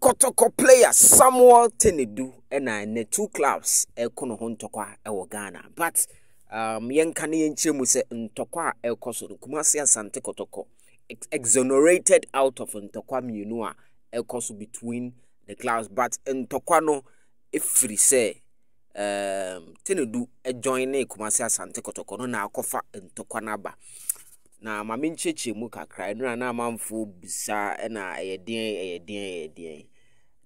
Kotoko player Samuel TENADU and the two clubs ekono ho ntokwa ewo Ghana. But yen kan yen chemu se ntokwa ekoso Kumasi Asante Kotoko exonerated out of ntokwa mienu a ekoso between the clubs, but ntokwa no efiri se TENADU join Kumasi Asante Kotoko no na akofa ntokwa na ba na mame ncheche mu kakra no na amamfo bisa na eyedin.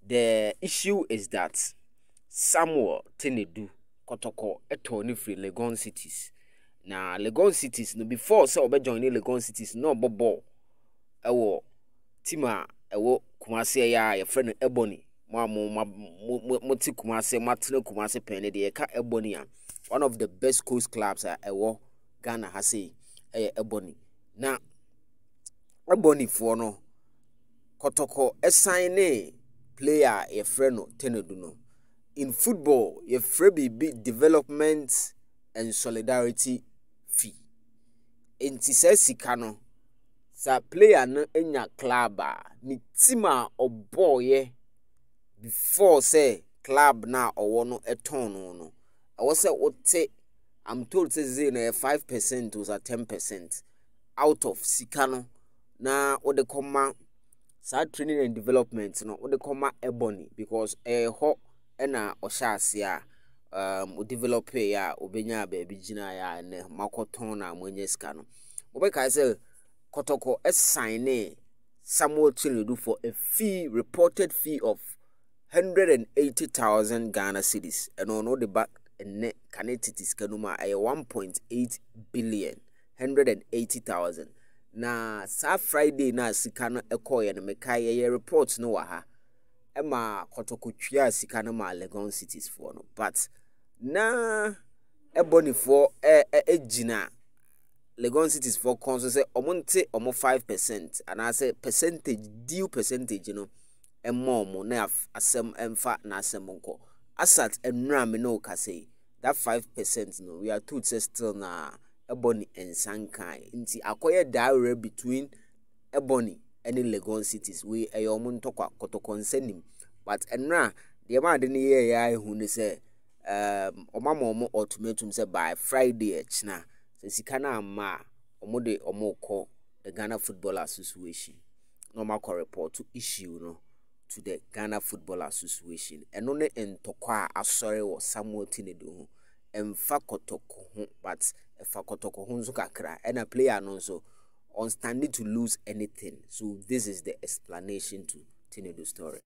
The issue is that Samuel TENADU Kotoko etoni free Legon cities. Na Legon cities no before say obe join Legon cities no bobo ewo tima ewo Kumasi ya your friend Ebony mo ti Kumasi matne Kumasi pen de ka Ebony a one of the best coast clubs ewo Ghana has say Ebony. Na Ebony for no Kotoko assign player your friend TENADU no. In football, your free big development and solidarity fee. In sika no sa player no enya club ni tima oboye before say club na owo no eton no. I was say what I'm told say 5% was 10% out of sika no na what they come sa training and development no what they come Ebony because ho ena oshasia o develop ya obenya baby gina ya ne makoton na mwenye ska no obeka say Kotoko assign Samuel TENADU for a reported fee of 180,000 Ghana cedis and on the back and canetities kanuma 1.8 billion 180,000 na sa Friday na sika no ekoye na mekai ye report no wa ha ema Kotoko twia sika no ma Legon cities for no but na Ebony for ejina Legon cities for council say omonte omo 5% and I say percentage due percentage you know emo na asem emfa na asem nko asat enra me no ka say that 5% no we are told say still na Ebony and Sankai nti akoye diary between Ebony and Legon cities we ayomun tokwa Kotoko nsenim but enra the man de ye ya hu ni say omamo ultimatum say by Friday echna say sika na ma omode omoko the Ghana Football Association normal report to issue no to the Ghana Football Association eno ne entokwa asore wo Samuel TENADU emfa Kotoko ho but efa Kotoko ho nzo kakra and a player no so on standing to lose anything. So this is the explanation to TENADU story.